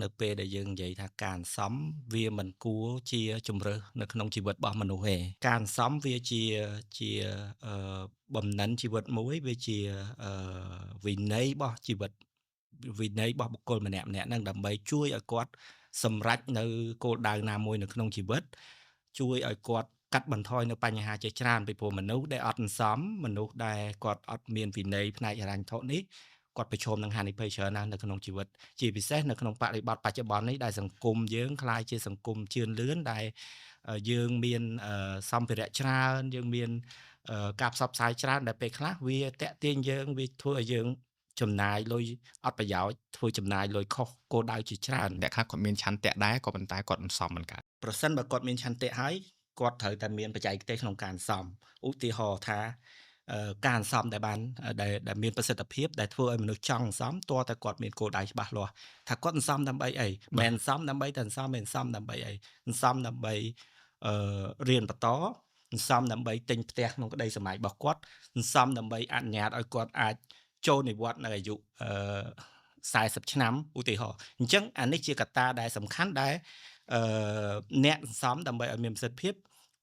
នៅពេលដែលយើងនិយាយថាការសន្សំវាមិនគួរជាជម្រើសនៅក្នុងជីវិតរបស់មនុស្សទេការសន្សំវាជាអឺបំណិនជីវិតមួយវាជាអឺវិន័យរបស់ជីវិតវិន័យរបស់បុគ្គលម្នាក់ៗហ្នឹងដើម្បីជួយឲ្យគាត់សម្រេចនៅគោលដៅណាមួយនៅក្នុងជីវិតជួយឲ្យគាត់កាត់បន្ថយនៅបញ្ហាជាច្រើនពីព្រោះមនុស្សដែលអត់សន្សំមនុស្សដែលគាត់អត់មានវិន័យផ្នែកហិរញ្ញវត្ថុនេះគាត់ប្រឈមនឹងហានិភ័យច្រើនណាស់នៅក្នុងជីវិតជាពិសេសនៅក្នុងបរិបទបច្ចុប្បន្ននេះដែលសង្គមយើងក្លាយជាសង្គមជឿនលឿនដែលយើងមានសម្ភារៈច្រើនយើងមានការផ្សព្វផ្សាយច្រើនដែលពេលខ្លះវាតាក់ទាញយើងវាធ្វើឲ្យយើងចំណាយលុយអត់ប្រយោជន៍ធ្វើចំណាយលុយខុសគោលដៅជាច្រើនអ្នកខ្លះគាត់មានឆន្ទៈដែរក៏ប៉ុន្តែគាត់មិនសមមិនកើតប្រសិនបើគាត់មានឆន្ទៈហើយគាត់ត្រូវតែមានបច្ចេកទេសក្នុងការសន្សំឧទាហរណ៍ថាការសន្សំដែលបានដែលមានប្រសិទ្ធភាពដែលធ្វើឲ្យមនុស្សចង់សន្សំទាល់តែគាត់មានគោលដៅច្បាស់លាស់ថាគាត់សន្សំដើម្បីអីមិនសន្សំដើម្បីតែសន្សំមិនសន្សំដើម្បីអីសន្សំដើម្បីរៀនបន្តសន្សំដើម្បីទិញផ្ទះក្នុងក្តីសម័យរបស់គាត់សន្សំដើម្បីអនុញ្ញាតឲ្យគាត់អាចចូលនិវត្តន៍នៅអាយុ40ឆ្នាំឧទាហរណ៍អញ្ចឹងអានេះជាកត្តាដែលសំខាន់ដែលអ្នកសន្សំដើម្បីឲ្យមានប្រសិទ្ធភាព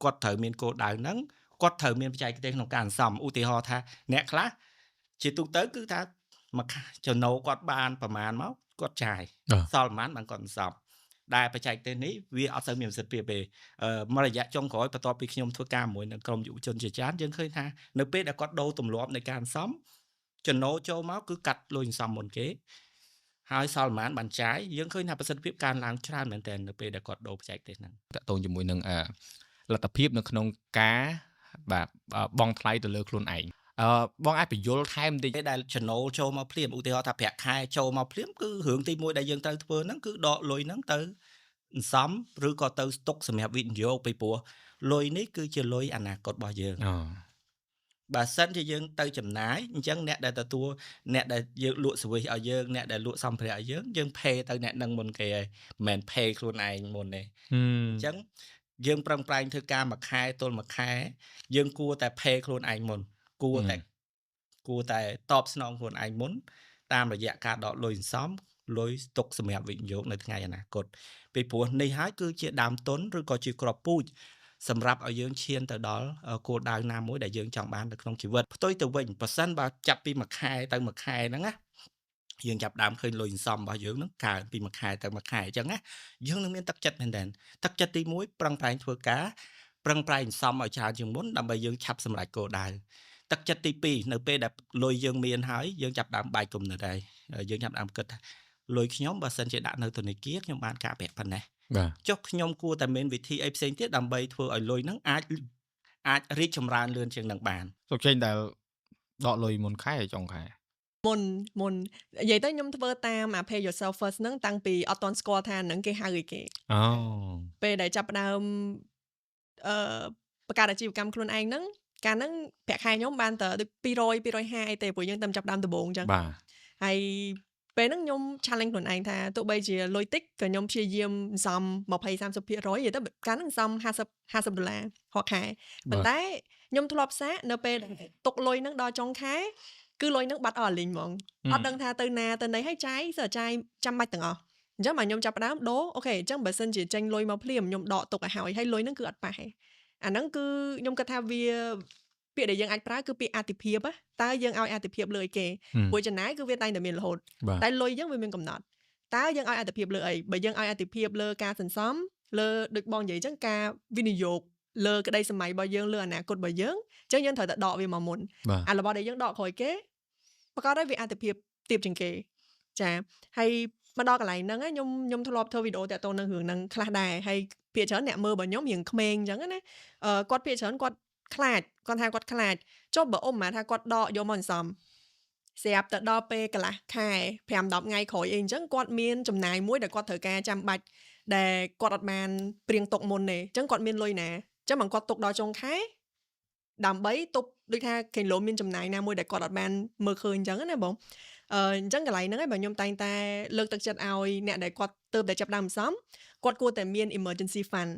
គាត់ត្រូវមានគោលដៅហ្នឹងគាត់ត្រូវមានបច្ចេកទេសក្នុងការសន្សំឧទាហរណ៍ថាអ្នកខ្លះជាទូទៅគឺថាមកចំណូលគាត់បានប្រមាណមកគាត់ចាយសល់ប្រមាណបានគាត់សន្សំដែលបច្ចេកទេសនេះវាអត់សូវមានប្រសិទ្ធភាពទេមករយៈចុងក្រោយបន្ទាប់ពីខ្ញុំធ្វើការជាមួយនឹងក្រុមយុវជនជាច្រើនយើងឃើញថានៅពេលដែលគាត់ដូរទម្លាប់នៃការសន្សំចំណូលចូលមកគឺកាត់លុយសន្សំមុនគេហើយសល់ប្រមាណបានចាយយើងឃើញថាប្រសិទ្ធភាពកើនឡើងច្រើនមែនទែននៅពេលដែលគាត់ដូរបច្ចេកទេសហ្នឹងតកតងជាមួយនឹងលទ្ធភាពនៅក្នុងការបាទបងថ្លៃទៅលើខ្លួនឯងបងអាចបញ្យល់ថែមបន្តិចដែលចំណូលចូលមកភ្លាមឧទាហរណ៍ថាប្រាក់ខែចូលមកភ្លាមគឺរឿងទី1ដែលយើងត្រូវធ្វើហ្នឹងគឺដកលុយហ្នឹងទៅសន្សំឬក៏ទៅស្តុកសម្រាប់វិនិយោគពីព្រោះលុយនេះគឺជាលុយអនាគតរបស់យើងបើសិនជាយើងទៅចំណាយអញ្ចឹងអ្នកដែលទទួលអ្នកដែលយើងលក់សវិសឲ្យយើងអ្នកដែលលក់សម្ភារៈឲ្យយើងផេទៅអ្នកនឹងមុនគេហើយមិនមែនផេខ្លួនឯងមុនទេអញ្ចឹងយើងប្រឹងប្រែងធ្វើការមួយខែទល់មួយខែយើងគួរតែផេខ្លួនឯងមុនគួរតែតបស្នងខ្លួនឯងមុនតាមរយៈការដកលុយសន្សំលុយស្តុកសម្រាប់វិនិយោគនៅថ្ងៃអនាគតពីព្រោះនេះហើយគឺជាដើមទុនឬក៏ជាគ្រាប់ពូជសម្រាប់ឲ្យយើងឈានទៅដល់គោលដៅណាមួយដែលយើងចង់បាននៅក្នុងជីវិតផ្ទុយទៅវិញប្រសិនបើចាប់ពីមួយខែទៅមួយខែហ្នឹងណាយើងចាប់ដើមឃើញលុយសន្សំរបស់យើងហ្នឹងកើនពីមួយខែទៅមួយខែអញ្ចឹងណាយើងនឹងមានទឹកចិត្តមែនទែនទឹកចិត្តទី1ប្រឹងប្រែងធ្វើការប្រឹងប្រែងសន្សំឲ្យច្រើនជាងមុនដើម្បីយើងឆាប់សម្រេចគោលដៅទឹកចិត្តទី2នៅពេលដែលលុយយើងមានហើយយើងចាប់ដើមបែកគំនិតហើយយើងចាប់ដើមគិតថាលុយខ្ញុំបើសិនជាដាក់នៅធនាគារខ្ញុំបានការប្រាក់ប៉ុណ្ណេះចុះខ្ញុំគួរតែមានវិធីអីផ្សេងទៀតដើម្បីធ្វើឲ្យលុយហ្នឹងអាចរីកចម្រើនលឿនជាងនឹងបានសុខចេញដែលដកលុយមុនខែចុងខែមុននិយាយទៅខ្ញុំធ្វើតាមអា pay yourself first ហ្នឹងតាំងពីអត់ទាន់ស្គាល់ថាហ្នឹងគេហៅអីគេពេលដែលចាប់ផ្ដើមបង្កើតអាជីវកម្មខ្លួនឯងហ្នឹងកាលហ្នឹងប្រាក់ខែខ្ញុំបានតែដូច200 250អីទេព្រោះយើងតែចាប់ដើមដំបូងអញ្ចឹងបាទហើយពេលហ្នឹងខ្ញុំ challenge ខ្លួនឯងថាទោះបីជាលុយតិចក៏ខ្ញុំព្យាយាមសន្សំ20-30%និយាយទៅកាលហ្នឹងសន្សំ$50រាល់ខែប៉ុន្តែខ្ញុំធ្លាប់សាកនៅពេលទុកលុយហ្នឹងដល់ចុងខែគឺលុយហ្នឹងបាត់អស់លីងហ្មងអត់ដឹងថាទៅណាទៅណីហើយចាយចាំបាច់ទាំងអស់អញ្ចឹងមកខ្ញុំចាប់ផ្ដើមដូរអូខេអញ្ចឹងបើសិនជាចេញលុយមកភ្លាមខ្ញុំដកទុកឲ្យហើយលុយហ្នឹងគឺអត់ប៉ះទេអាហ្នឹងគឺខ្ញុំគិតថាវាពាក្យដែលយើងអាចប្រើគឺពាក្យអាទិភាពតើយើងឲ្យអាទិភាពលើអីគេព្រោះចំណាយគឺវាតែងតែមានរហូតតែលុយយើងវាមានកំណត់តើយើងឲ្យអាទិភាពលើអីបើយើងឲ្យអាទិភាពលើការសន្សំលើដូចបងនិយាយអញ្ចឹងការវិនិយោគលើក្តីសម័យរបស់យើងលើអនាគតរបស់យើងអញ្ចឹងយើងត្រូវតែដកវាមកមុនអារបស់ដែលយើងដកក្រោយគេប្រកាសហើយវាអាទិភាពទាបជាងគេចាហើយមកដល់កន្លែងហ្នឹងខ្ញុំធ្លាប់ធ្វើវីដេអូតាក់ទងនឹងរឿងហ្នឹងខ្លះដែរហើយភាគច្រើនអ្នកមើលរបស់ខ្ញុំរៀងក្មេងអញ្ចឹងណាគាត់ភាគច្រើនគាត់ខ្លាចគាត់ថាគាត់ខ្លាចចុះបើអ៊ំម៉ាថាគាត់ដកយកមកសន្សំស្រាប់ទៅដល់ពេលកន្លះខែ5-10ថ្ងៃក្រោយអីអញ្ចឹងគាត់មានចំណាយមួយដែលគាត់ត្រូវការចាំបាច់ដែលគាត់អត់បានព្រៀងទុកមុនទេអញ្ចឹងគាត់មានលុយណាអញ្ចឹងមិនគាត់ទុកដល់ចុងខែដើម្បីទប់ដូចថាគេលោមានចំណាយណាមួយដែលគាត់អត់បានមើលឃើញអញ្ចឹងណាបងអញ្ចឹងកន្លែងហ្នឹងឯងបើខ្ញុំតែងតែលើកទឹកចិត្តឲ្យអ្នកដែលគាត់ទើបតែចាប់ដើមសន្សំគាត់គួរតែមាន emergency fund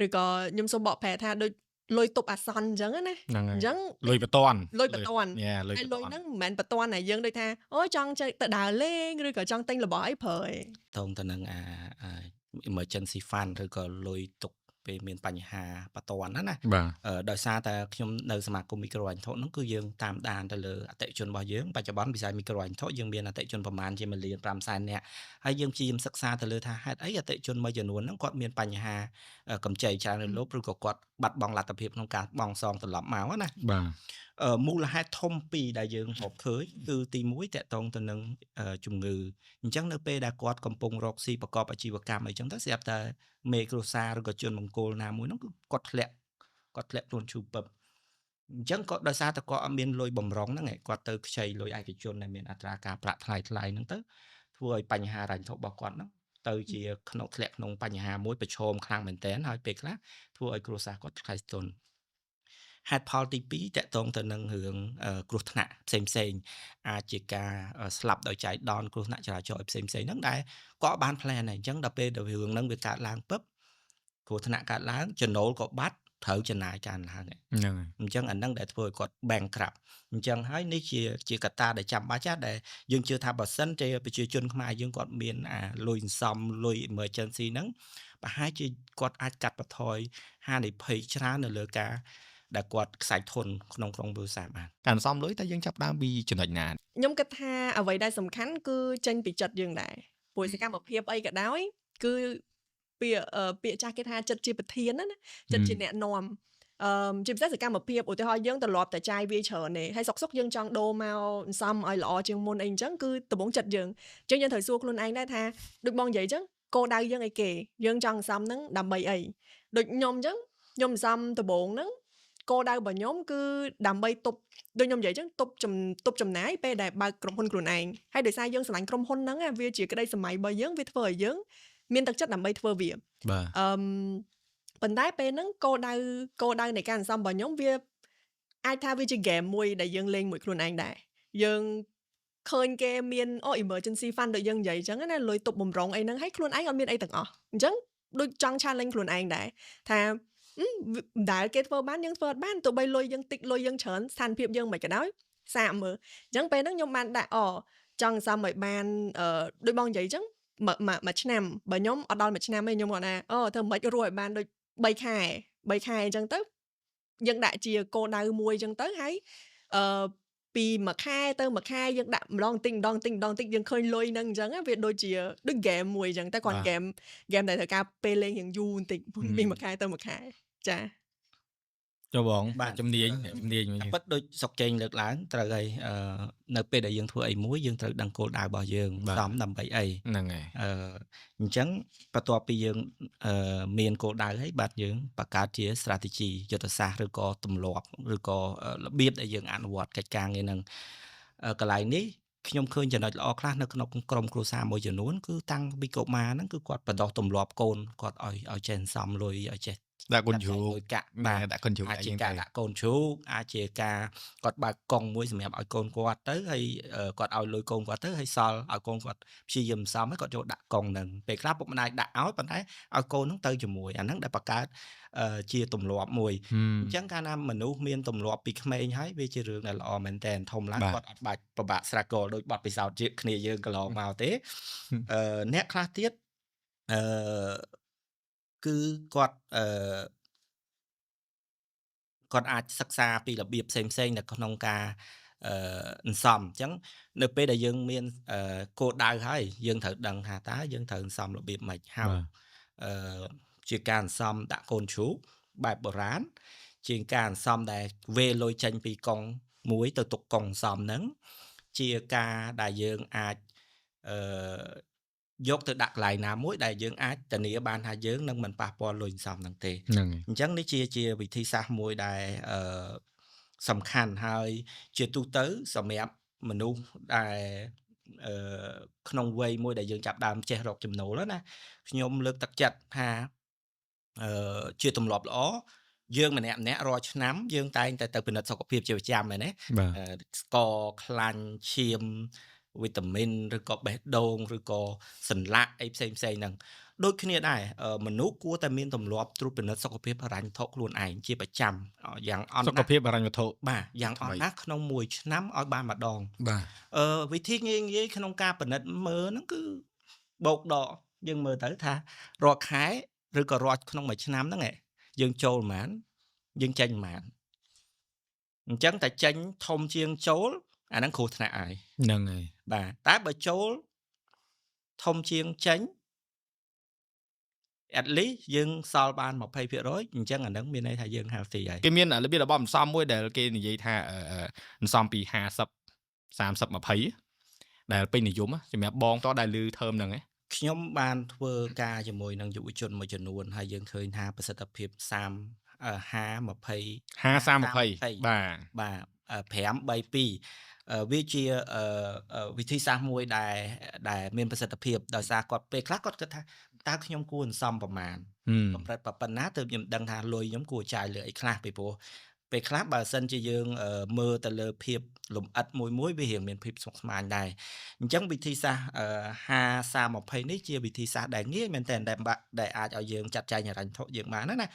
ឬក៏ខ្ញុំសូមបកប្រែថាដូច lôi tục à son chẳng á nè chẳng lôi bờ toàn lôi bờ toàn lôi ai bờ lôi toàn nắng mẹn bờ toàn này dân đây tha ôi trong chơi tự đào lên rồi cả trong tinh là bỏ ấy phơi តងទៅនឹងemergency fund ឬក៏លុយទុកពេលមានបញ្ហាបន្ទាន់ណា បាទ ដោយសារតែខ្ញុំនៅសមាគមមីក្រូហិរញ្ញវត្ថុហ្នឹងគឺយើងតាមដានទៅលើអតិថិជនរបស់យើងបច្ចុប្បន្នវិស័យមីក្រូហិរញ្ញវត្ថុយើងមានអតិថិជនប្រមាណជា1លាន5សែននាក់ហើយយើងព្យាយាមសិក្សាទៅលើថាហេតុអីអតិថិជនមួយចំនួនហ្នឹងគាត់មានបញ្ហាកម្ចីច្រើនលើលោកឬក៏គាត់បាត់បង់លទ្ធភាពក្នុងការបង់សងត្រឡប់មកណា បាទ មូលហេតុធំពីរដែលយើងមកឃើញគឺទី1តកតងទៅនឹងជំងឺអញ្ចឹងនៅពេលដែលគាត់កំពុងរកស៊ីប្រកបអាជីវកម្មអីចឹងទៅស្រាប់តែមេគ្រួសារឬក៏ជនបង្គោលណាមួយហ្នឹងគឺគាត់ធ្លាក់ខ្លួនឈឺពឹបអញ្ចឹងក៏ដោយសារតែគាត់អត់មានលុយបំរុងហ្នឹងឯងគាត់ទៅខ្ចីលុយឯកជនដែលមានអត្រាការប្រាក់ថ្លៃហ្នឹងទៅធ្វើឲ្យបញ្ហារ៉ាញ់ធុរបស់គាត់ហ្នឹងទៅជាក្នុងធ្លាក់ក្នុងបញ្ហាមួយប្រឈមខ្លាំងមែនទែនហើយពេលខ្លះធ្វើឲ្យគ្រួសារគាត់ខ្សែស្ទន់ ហេតុផលទី2តកតងទៅនឹងរឿងគ្រោះថ្នាក់ផ្សេងៗអាចជាការស្លាប់ដោយចៃដន្យគ្រោះថ្នាក់ចរាចរណ៍ផ្សេងៗហ្នឹងដែលក៏បាន plan ដែរអញ្ចឹងដល់ពេលដែលរឿងហ្នឹងវាកើតឡើងពឹបគ្រោះថ្នាក់កើតឡើងចំណូលក៏បាត់ត្រូវចំណាយកើនឡើង ហ្នឹងហើយ អញ្ចឹងអាហ្នឹងដែលធ្វើឲ្យគាត់ bankrupt អញ្ចឹងហើយនេះជាកត្តាដែលចាំបាច់ដែលយើងជឿថាបើសិនជាប្រជាជនខ្មែរយើងគាត់មានលុយសន្សំលុយ emergency ហ្នឹងប្រហែលជាគាត់អាចកាត់បន្ថយហានិភ័យច្រើននៅលើការដែលគាត់ខ្សែធនក្នុងក្រុមគ្រួសារបាន ការសំលុយតែយើងចាប់ដើមពីចំណុចណា ខ្ញុំគិតថាអ្វីដែលសំខាន់គឺចេញពីចិត្តយើងដែរព្រោះសកម្មភាពអីក៏ដោយគឺពាក្យចាស់គេថាចិត្តជាប្រធានណាចិត្តជាអ្នកនាំជាពិសេសសកម្មភាពឧទាហរណ៍យើងត្រឡប់តែចាយវាច្រើនទេហើយសុកយើងចង់ដូរមកសំឲ្យល្អជាងមុនអីអញ្ចឹងគឺដំបូងចិត្តយើងអញ្ចឹងយើងត្រូវសួរខ្លួនឯងដែរថាដូចបងនិយាយអញ្ចឹងគោលដៅយើងអីគេយើងចង់សំហ្នឹងដើម្បីអីដូចខ្ញុំអញ្ចឹងខ្ញុំសំដំបូងហ្នឹងគោលដៅរបស់ខ្ញុំគឺដើម្បីទប់ដូចខ្ញុំនិយាយអញ្ចឹងទប់ចំណាយពេលដែលបើកក្រុមហ៊ុនខ្លួនឯងហើយដោយសារយើងស្រឡាញ់ក្រុមហ៊ុនហ្នឹងវាជាក្តីសម័យរបស់យើងវាធ្វើឲ្យយើងមានទឹកចិត្តដើម្បីធ្វើវា បាទ ប៉ុន្តែពេលហ្នឹងគោលដៅនៃការសន្សំរបស់ខ្ញុំវាអាចថាវាជា game មួយដែលយើងលេងមួយខ្លួនឯងដែរយើងឃើញគេមាន emergency fund ដូចយើងនិយាយអញ្ចឹងណាលុយទប់បំរុងអីហ្នឹងហើយខ្លួនឯងអត់មានអីទាំងអស់អញ្ចឹងដូចចង់ challenge ខ្លួនឯងដែរថាមិនដែលគេធ្វើបានយើងធ្វើអត់បានទោះបីលុយយើងតិចលុយយើងច្រើនស្ថានភាពយើងមិនក៏ដោយសាកមើលអញ្ចឹងពេលហ្នឹងខ្ញុំបានដាក់ចង់សន្សំឲ្យបានដូចបងនិយាយអញ្ចឹងមួយឆ្នាំបើខ្ញុំអត់ដល់មួយឆ្នាំទេខ្ញុំគាត់ថាធ្វើមិនរស់ឲ្យបានដូច3ខែអញ្ចឹងទៅយើងដាក់ជាគោលដៅមួយអញ្ចឹងទៅហើយពីមួយខែទៅមួយខែយើងដាក់ម្ដងតិចយើងឃើញលុយហ្នឹងអញ្ចឹងវាដូចជាដូច game មួយអញ្ចឹងតែគាត់ game ដែលត្រូវការពេលលេងយ៉ាងយូរបន្តិចពីមួយខែទៅមួយខែចា ចុះបង បាទ ជំនាញ ពិតដូចសុកចេញលើកឡើងត្រូវហើយនៅពេលដែលយើងធ្វើអីមួយយើងត្រូវដឹងគោលដៅរបស់យើងសំដើម្បីអី ហ្នឹងហើយ អញ្ចឹងបន្ទាប់ពីយើងមានគោលដៅហើយបាទយើងបង្កើតជា strategy យុទ្ធសាស្ត្រឬក៏ទម្លាប់ឬក៏របៀបដែលយើងអនុវត្តកិច្ចការងារហ្នឹងកន្លែងនេះខ្ញុំឃើញចំណុចល្អខ្លះនៅក្នុងក្រុមគ្រួសារមួយចំនួនគឺតាំងពីកុមារហ្នឹងគឺគាត់បណ្ដោះទម្លាប់កូនគាត់ឲ្យចេះសន្សំលុយឲ្យចេះ ដាក់កូនជ្រូក លុយកាក់បាទ ដាក់កូនជ្រូក អាចជាការដាក់កូនជ្រូកអាចជាការគាត់បើកកង់មួយសម្រាប់ឲ្យកូនគាត់ទៅហើយគាត់ឲ្យលុយកូនគាត់ទៅហើយសល់ឲ្យកូនគាត់ព្យាយាមសំហើយគាត់ចូលដាក់កង់ហ្នឹងពេលខ្លះពុកម្ដាយដាក់ឲ្យប៉ុន្តែឲ្យកូនហ្នឹងទៅជាមួយអាហ្នឹងដែលបង្កើតជាទម្លាប់មួយអញ្ចឹងកាលណាមនុស្សមានទម្លាប់ពីក្មេងហើយវាជារឿងដែលល្អមែនតើធំឡើងគាត់អត់បាច់ពិបាកស្រែកលដូចបទពិសោធន៍ជាគ្នាយើងកន្លងមកទេអ្នកខ្លះទៀតគឺគាត់គាត់អាចសិក្សាពីរបៀបផ្សេងៗនៅក្នុងការសន្សំអញ្ចឹងនៅពេលដែលយើងមានគោលដៅហើយយើងត្រូវដឹងថាតើយើងត្រូវសន្សំរបៀបម៉េចហើយជាការសន្សំដាក់កូនជ្រូកបែបបុរាណជាការសន្សំដែលវេលុយចេញពីកង់មួយទៅទុកកង់សន្សំហ្នឹងជាការដែលយើងអាចយកទៅដាក់កន្លែងណាមួយដែលយើងអាចធានាបានថាយើងនឹងមិនប៉ះពាល់លុយសន្សំហ្នឹងទេ អញ្ចឹងនេះជាវិធីសាស្ត្រមួយដែលសំខាន់ហើយជាទូទៅសម្រាប់មនុស្សដែលក្នុងវ័យមួយដែលយើងចាប់ដើមចេះរកចំណូលណាខ្ញុំលើកទឹកចិត្តថាជាទម្លាប់ល្អយើងម្នាក់រាល់ឆ្នាំយើងតែងតែទៅពិនិត្យសុខភាពជាប្រចាំមែនទេស្ករខ្លាញ់ឈាម វីតាមីនឬក៏បេះដូងឬក៏សន្លាក់អីផ្សេងហ្នឹងដូចគ្នាដែរមនុស្សគួរតែមានទម្លាប់ត្រួតពិនិត្យសុខភាពហិរញ្ញវត្ថុខ្លួនឯងជាប្រចាំយ៉ាងអន់ណាស់សុខភាពហិរញ្ញវត្ថុបាទយ៉ាងអន់ណាស់ក្នុងមួយឆ្នាំឲ្យបានម្ដងបាទវិធីងាយក្នុងការពិនិត្យមើលហ្នឹងគឺបោកដកយើងមើលទៅថារាល់ខែឬក៏រាល់ក្នុងមួយឆ្នាំហ្នឹងយើងចូលប៉ុន្មានយើងចេញប៉ុន្មានអញ្ចឹងតែចេញធំជាងចូលអាហ្នឹងគ្រោះថ្នាក់ហើយហ្នឹងហើយបាទតែបើចូលធំជាងចេញ at least យើងសល់បាន 20% អញ្ចឹងអាហ្នឹងមានន័យថាយើង healthy ហើយគេមានរបៀបរបបអន្សំមួយដែលគេនិយាយថាអន្សំពី50 30 20ដែលពេញនិយមសម្រាប់បងតដែលឮធើមហ្នឹងខ្ញុំបានធ្វើការជាមួយនឹងយុវជនមួយចំនួនហើយយើងឃើញថាប្រសិទ្ធភាព50 20បាទ5 3 2វាជាវិធីសាស្ត្រមួយដែលមានប្រសិទ្ធភាពដោយសារគាត់ពេលខ្លះគាត់គិតថាតើខ្ញុំគួរសន្សំប្រមាណកម្រិតប៉ុណ្ណាទើបខ្ញុំដឹងថាលុយខ្ញុំគួរចាយលើអីខ្លះពីព្រោះពេលខ្លះបើសិនជាយើងមើលទៅលើភាពលំអិតមួយវារៀងមានភាពស្មុគស្មាញដែរអញ្ចឹងវិធីសាស្ត្រ50 30 20នេះជាវិធីសាស្ត្រដែលងាយមែនតើដែលអាចឲ្យយើងចាត់ចែងហិរញ្ញវត្ថុយើងបានណា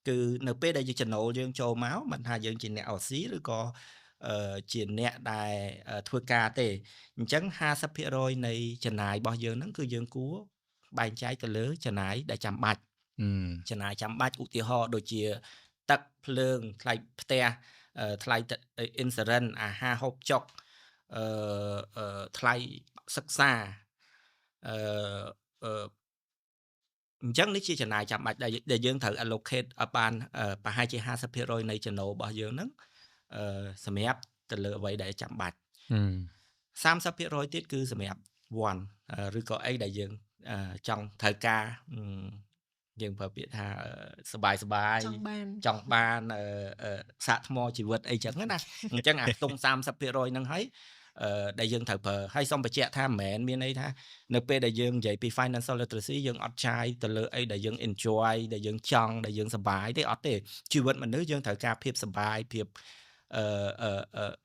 គឺនៅពេលដែលយើងចំណូលយើងចូលមកមិនថាយើងជាអ្នកអស៊ីឬក៏ជាអ្នកដែលធ្វើការទេអញ្ចឹង 50% នៃចំណាយរបស់យើងហ្នឹងគឺយើងគួរបែងចែកទៅលើចំណាយដែលចាំបាច់ចំណាយចាំបាច់ឧទាហរណ៍ដូចជាទឹកភ្លើងថ្លៃផ្ទះថ្លៃ insurance អាហារហូបចុកថ្លៃសិក្សាអញ្ចឹងនេះជាចំណាយចាំបាច់ដែលយើងត្រូវ allocate ឲ្យបានប្រហែលជា 50% នៃចំណូលរបស់យើងហ្នឹងសម្រាប់ទៅលើអ្វីដែលចាំបាច់ 30% ទៀតគឺសម្រាប់វ័នឬក៏អីដែលយើងចង់ត្រូវការយើងប្រើពាក្យថាសบายចង់បានសាកថ្មជីវិតអីចឹងណាអញ្ចឹងអាខ្ទង់ 30% ហ្នឹងហើយដែលយើងត្រូវប្រើហើយសូមបញ្ជាក់ថាមិនមែនមានន័យថានៅពេលដែលយើងនិយាយពី financial literacy យើងអត់ចាយទៅលើអីដែលយើង enjoy ដែលយើងចង់ដែលយើងសប្បាយទេអត់ទេជីវិតមនុស្សយើងត្រូវការភាពសប្បាយភាព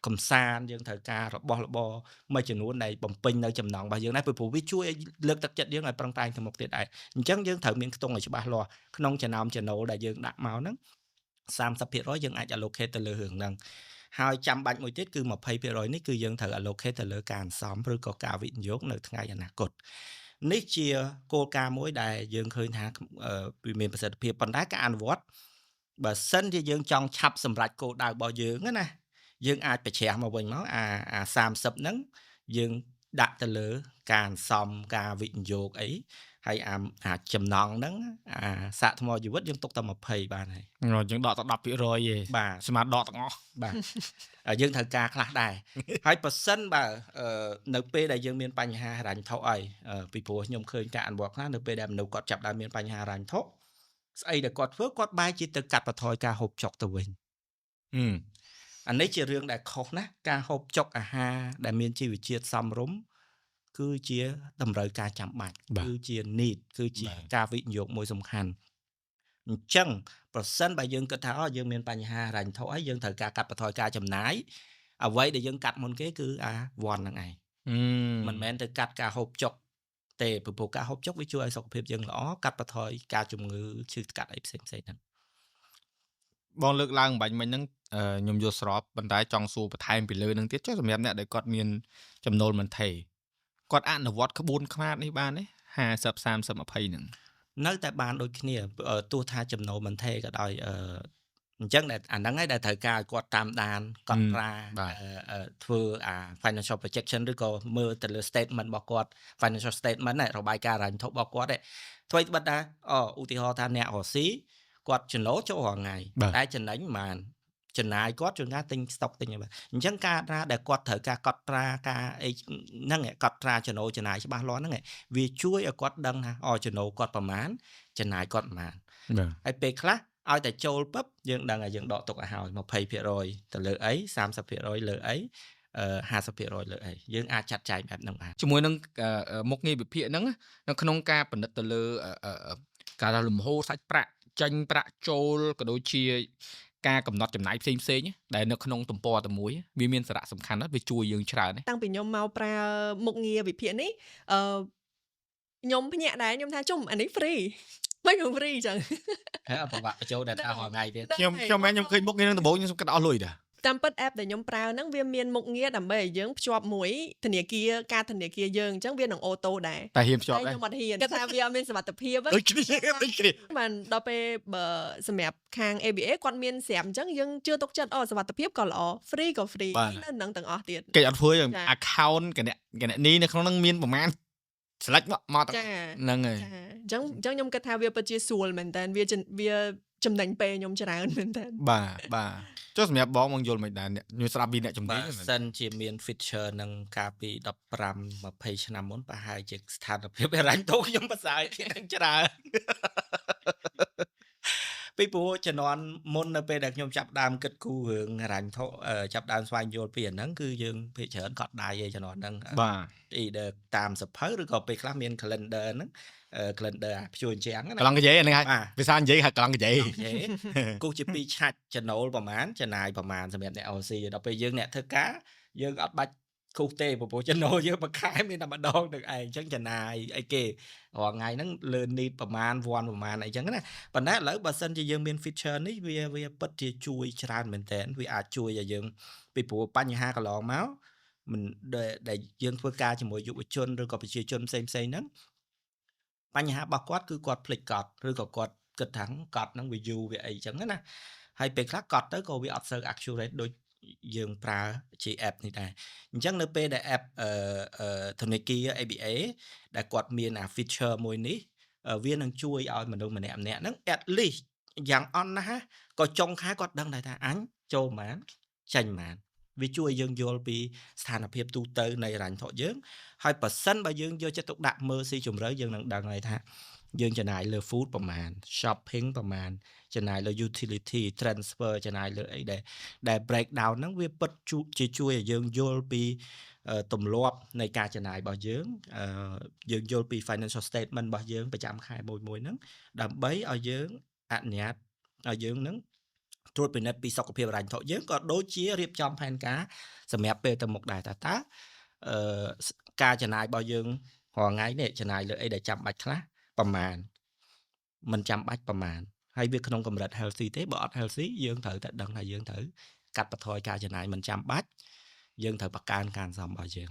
កំសាន្តយើងត្រូវការរបស់របរមួយចំនួនដែលបំពេញនៅចំណង់របស់យើងដែរព្រោះវាជួយឲ្យលើកទឹកចិត្តយើងឲ្យប្រឹងប្រែងទៅមុខទៀតដែរអញ្ចឹងយើងត្រូវមានខ្ទង់ឲ្យច្បាស់លាស់ក្នុងចំណោមចំណូលដែលយើងដាក់មកហ្នឹង 30% យើងអាច allocate ទៅលើរឿងហ្នឹងហើយចាំបាច់មួយទៀតគឺ 20% នេះគឺយើងត្រូវ allocate ទៅលើការអន្សំឬក៏ការវិនិយោគនៅថ្ងៃអនាគតនេះជាគោលការណ៍មួយដែលយើងឃើញថាវាមានប្រសិទ្ធភាពប៉ុន្តែការអនុវត្តបើសិនជាយើងចង់ឆាប់សម្រេចគោលដៅរបស់យើងណាយើងអាចបញ្ច្រាស់មកវិញមកអា30ហ្នឹងយើងដាក់ទៅលើការអន្សំការវិនិយោគអីហើយអាចំណង់ហ្នឹងអាសាកថ្មជីវិតយើងទុកតែ20បានហើយយើងដកតែ 10% ទេបាទស្មើដកទាំងអស់បាទយើងត្រូវការខ្លះដែរហើយប៉ះសិនបើនៅពេលដែលយើងមានបញ្ហាហិរញ្ញវត្ថុអីពីព្រោះខ្ញុំឃើញការអនុវត្តខ្លះនៅពេលដែលមនុស្សគាត់ចាប់ដើមមានបញ្ហាហិរញ្ញវត្ថុស្អីដែលគាត់ធ្វើគាត់បែរជាទៅកាត់បន្ថយការហូបចុកទៅវិញអានេះជារឿងដែលខុសណាស់ការហូបចុកអាហារដែលមានជីវជាតិសមរម្យគឺជាតម្រូវការចាំបាច់គឺជា need គឺជាការវិនិយោគមួយសំខាន់អញ្ចឹងប្រសិនបើយើងគិតថាយើងមានបញ្ហាហិរញ្ញវត្ថុហើយយើងត្រូវការកាត់បន្ថយការចំណាយអ្វីដែលយើងកាត់មុនគេគឺអាវ័នហ្នឹងឯងមិនមែនទៅកាត់ការហូបចុកទេព្រោះការហូបចុកវាជួយឲ្យសុខភាពយើងល្អកាត់បន្ថយការជំងឺឈឺស្កាត់អីផ្សេងៗហ្នឹងបងលើកឡើងបាញ់មិញហ្នឹងខ្ញុំយល់ស្របប៉ុន្តែចង់សួរបន្ថែមពីលើហ្នឹងទៀតចុះសម្រាប់អ្នកដែលគាត់មានចំណូលមិនថេរគាត់អនុវត្តក្បួនខ្នាតនេះបានទេ50 30 20ហ្នឹងនៅតែបានដូចគ្នាទោះថាចំណូលមិនថេរក៏ដោយអញ្ចឹងអាហ្នឹងឯងដែលត្រូវការឲ្យគាត់តាមដានកត់ត្រាធ្វើអា financial projection ឬក៏មើលទៅលើ statement របស់គាត់ financial statement របាយការណ៍ហិរញ្ញវត្ថុរបស់គាត់ធ្វើបិទថាឧទាហរណ៍ថាអ្នករស់ស៊ីគាត់ចំណូលចូលរាល់ថ្ងៃតែចំណេញប៉ុន្មានចំណាយគាត់ជួនកាលទិញស្តុកទិញអីបាទអញ្ចឹងការដែលគាត់ត្រូវការកត់ត្រាការអីហ្នឹងកត់ត្រាចំណូលចំណាយច្បាស់លាស់ហ្នឹងវាជួយឲ្យគាត់ដឹងថាចំណូលគាត់ប្រមាណចំណាយគាត់ប្រមាណហើយពេលខ្លះឲ្យតែចូលពឹបយើងដឹងថាយើងដកទុកឲ្យហើយ 20% ទៅលើអី 30% លើអី50% លើអីយើងអាចចាត់ចែងបែបហ្នឹងបានជាមួយនឹងមុខងារវិភាគហ្នឹងនៅក្នុងការពិនិត្យទៅលើការលំហូរសាច់ប្រាក់ចេញប្រាក់ចូលក៏ដូចជា ការកំណត់ចំណាយផ្សេងៗដែលនៅក្នុងទំព័រតែមួយវាមានសារៈសំខាន់ណាស់វាជួយយើងច្រើនណាស់ តាំងពីខ្ញុំមកប្រើមុខងារវិភាគនេះខ្ញុំភ្ញាក់ដែរខ្ញុំថាជុំអានេះ free មិនខ្ញុំ free ចឹង ហើយអត់ប្រវត្តិបញ្ចូលតែថារាល់ថ្ងៃទៀត ខ្ញុំខ្ញុំឃើញមុខងារនឹងដំបូងខ្ញុំសុំកាត់អស់លុយតា តាមពិត app ដែលខ្ញុំប្រើហ្នឹងវាមានមុខងារដើម្បីឲ្យយើងភ្ជាប់មួយធនាគារការធនាគារយើងអញ្ចឹងវានឹងអូតូដែរ តែហ៊ានភ្ជាប់ តែ ដែរ ខ្ញុំអត់ហ៊ានគាត់ថាវាអត់មានសុវត្ថិភាព ដូចគ្នា បានដល់ពេលបើសម្រាប់ខាង ABA គាត់មានស្រាប់អញ្ចឹងយើងជឿទុកចិត្តអូសុវត្ថិភាពក៏ល្អ free ក៏ free នៅនឹងទាំងអស់ទៀត គេអត់ធ្វើ account គណនីនៅក្នុងហ្នឹងមានប្រមាណ select មក ចា ហ្នឹងហើយ ចាអញ្ចឹងខ្ញុំគិតថាវាពិតជាស្រួលមែនតើវាចំណេញពេលខ្ញុំច្រើនមែនតើ បាទចុះសម្រាប់បងយល់មិនដែរខ្ញុំស្ដាប់ពីអ្នកជំនាញ បើសិនជាមាន feature នឹងកាលពី15 20ឆ្នាំមុនប្រហែលជាស្ថានភាពហិរញ្ញតូខ្ញុំប្រសើរជាងច្រើន ពីព្រោះជំនាន់មុននៅពេលដែលខ្ញុំចាប់ដើមគិតគូររឿងហិរញ្ញថោចាប់ដើមស្វែងយល់ពីអាហ្នឹងគឺយើងភាគច្រើនកត់ដៃឯជំនាន់ហ្នឹង បាទ either តាមសភៅឬក៏ពេលខ្លះមាន calendar ហ្នឹង calendar ព្យួរអញ្ចឹងណា កន្លងនិយាយហ្នឹងហើយភាសានិយាយហៅកន្លងនិយាយ គូជាពីឆាច់ចំណូលប្រមាណចំណាយប្រមាណសម្រាប់អ្នក OC ដល់ពេលយើងអ្នកធ្វើការយើងអត់បាច់គូសទេព្រោះចំណូលយើងមួយខែមានតែម្ដងទៅឯងអញ្ចឹងចំណាយអីគេរាល់ថ្ងៃហ្នឹងលើ need ប្រមាណវ៉ាន់ប្រមាណអីចឹងណាប៉ុន្តែឥឡូវបើសិនជាយើងមាន feature នេះវាពិតជាជួយច្រើនមែនតើវាអាចជួយឲ្យយើងពីព្រោះបញ្ហាកន្លងមកមិនដែលយើងធ្វើការជាមួយយុវជនឬក៏ប្រជាជនផ្សេងៗហ្នឹងបញ្ហារបស់គាត់គឺគាត់ភ្លេចកត់ឬក៏គាត់គិតថាកត់ហ្នឹងវាយូរវាអីចឹងណាហើយពេលខ្លះកត់ទៅក៏វាអត់សូវ accurate ដូចយើងប្រើជា app នេះដែរអញ្ចឹងនៅពេលដែល app ធនាគារ ABA ដែលគាត់មានអា feature មួយនេះវានឹងជួយឲ្យមនុស្សម្នាក់ៗហ្នឹង at least យ៉ាងអន់ណាស់ក៏ចុងខែគាត់ដឹងដែរថាអញចូលប៉ុន្មានចាញ់ប៉ុន្មានវាជួយយើងយល់ពីស្ថានភាពទូទៅនៃហិរញ្ញថោយើងហើយប៉ះសិនបើយើងយកចិត្តទុកដាក់មើលស៊ីជម្រៅយើងនឹងដឹងហើយថាយើងចំណាយលើ food ប្រមាណ shopping ប្រមាណចំណាយលើ utility transfer ចំណាយលើអីដែល break down ហ្នឹងវាពិតជាជួយឲ្យយើងយល់ពីទម្លាប់នៃការចំណាយរបស់យើងយើងយល់ពី financial statement របស់យើងប្រចាំខែមួយហ្នឹងដើម្បីឲ្យយើងអនុញ្ញាតឲ្យយើងនឹងត្រួតពិនិត្យពីសុខភាពហិរញ្ញថោយើងក៏ដូចជារៀបចំផែនការសម្រាប់ពេលទៅមុខដែរតើការចំណាយរបស់យើងរាល់ថ្ងៃនេះចំណាយលើអីដែលចាំបាច់ខ្លះប្រមាណមិនចាំបាច់ប្រមាណហើយវាក្នុងកម្រិត healthy ទេបើអត់ healthy យើងត្រូវតែដឹងថាយើងត្រូវកាត់បន្ថយការចំណាយមិនចាំបាច់យើងត្រូវបង្កើនការសន្សំរបស់យើង